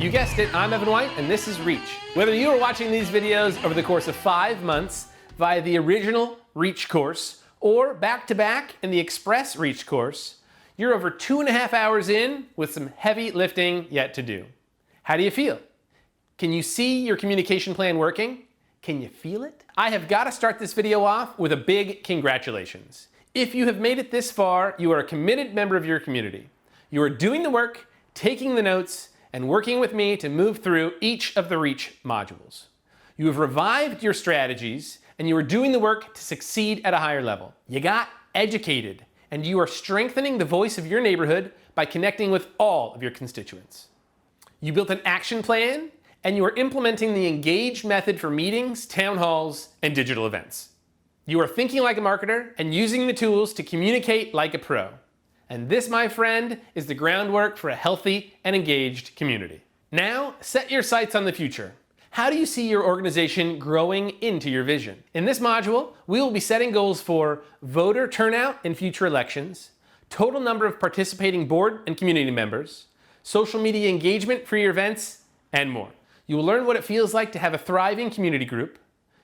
You guessed it, I'm Evan White, and this is Reach. Whether you are watching these videos over the course of 5 months via the original Reach course or back-to-back in the Express Reach course, you're over 2.5 hours in with some heavy lifting yet to do. How do you feel? Can you see your communication plan working? Can you feel it? I have got to start this video off with a big congratulations. If you have made it this far, you are a committed member of your community. You are doing the work, taking the notes, and working with me to move through each of the Reach modules. You have revived your strategies, and you are doing the work to succeed at a higher level. You got educated, and you are strengthening the voice of your neighborhood by connecting with all of your constituents. You built an action plan, and you are implementing the engaged method for meetings, town halls, and digital events. You are thinking like a marketer and using the tools to communicate like a pro. And this, my friend, is the groundwork for a healthy and engaged community. Now, set your sights on the future. How do you see your organization growing into your vision? In this module, we will be setting goals for voter turnout in future elections, total number of participating board and community members, social media engagement for your events, and more. You will learn what it feels like to have a thriving community group.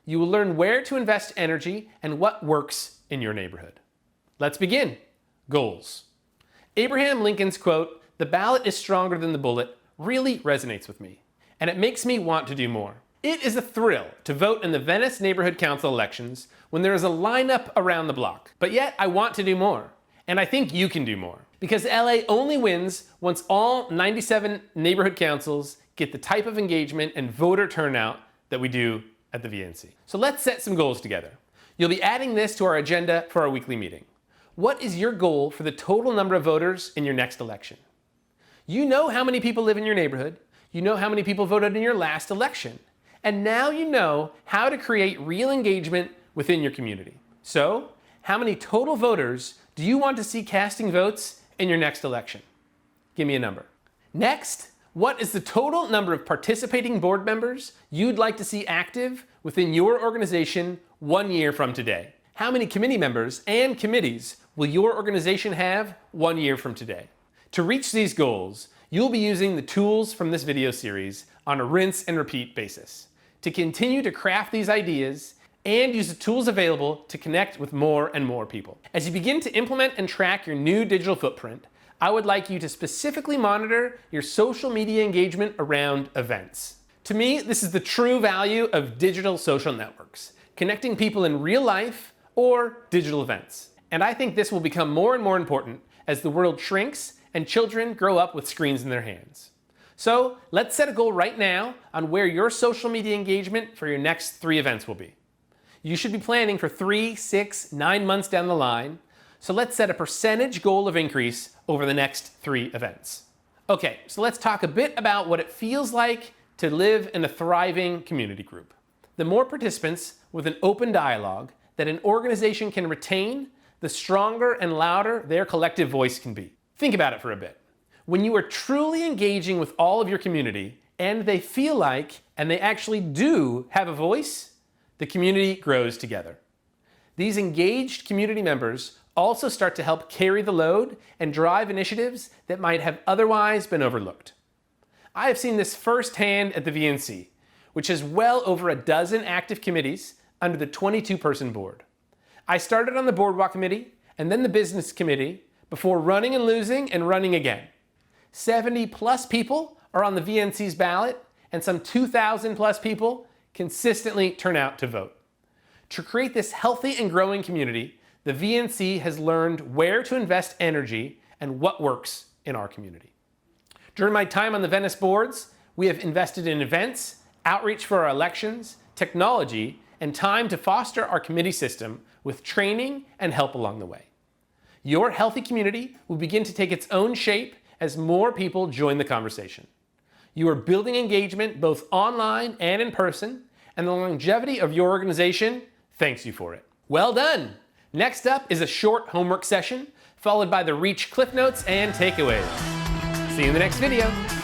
You will learn where to invest energy and what works in your neighborhood. Let's begin. Goals. Abraham Lincoln's quote, "The ballot is stronger than the bullet," really resonates with me, and it makes me want to do more. It is a thrill to vote in the Venice Neighborhood Council elections when there is a lineup around the block. But yet, I want to do more, and I think you can do more. Because LA only wins once all 97 neighborhood councils get the type of engagement and voter turnout that we do at the VNC. So let's set some goals together. You'll be adding this to our agenda for our weekly meeting. What is your goal for the total number of voters in your next election? You know how many people live in your neighborhood. You know how many people voted in your last election. And now you know how to create real engagement within your community. So, how many total voters do you want to see casting votes in your next election? Give me a number. Next, what is the total number of participating board members you'd like to see active within your organization 1 year from today? How many committee members and committees will your organization have 1 year from today? To reach these goals, you'll be using the tools from this video series on a rinse and repeat basis to continue to craft these ideas and use the tools available to connect with more and more people. As you begin to implement and track your new digital footprint, I would like you to specifically monitor your social media engagement around events. To me, this is the true value of digital social networks, connecting people in real life or digital events. And I think this will become more and more important as the world shrinks and children grow up with screens in their hands. So let's set a goal right now on where your social media engagement for your next 3 events will be. You should be planning for 3, 6, 9 months down the line. So let's set a percentage goal of increase over the next 3 events. Okay, so let's talk a bit about what it feels like to live in a thriving community group. The more participants with an open dialogue that an organization can retain, the stronger and louder their collective voice can be. Think about it for a bit. When you are truly engaging with all of your community and they feel like, and they actually do have a voice, the community grows together. These engaged community members also start to help carry the load and drive initiatives that might have otherwise been overlooked. I have seen this firsthand at the VNC, which has well over a dozen active committees under the 22-person board. I started on the Boardwalk Committee and then the Business Committee before running and losing and running again. 70 plus people are on the VNC's ballot and some 2,000 plus people consistently turn out to vote. To create this healthy and growing community, the VNC has learned where to invest energy and what works in our community. During my time on the Venice boards, we have invested in events, outreach for our elections, technology, and time to foster our committee system with training and help along the way. Your healthy community will begin to take its own shape as more people join the conversation. You are building engagement both online and in person, and the longevity of your organization thanks you for it. Well done! Next up is a short homework session, followed by the Reach Cliff Notes and takeaways. See you in the next video.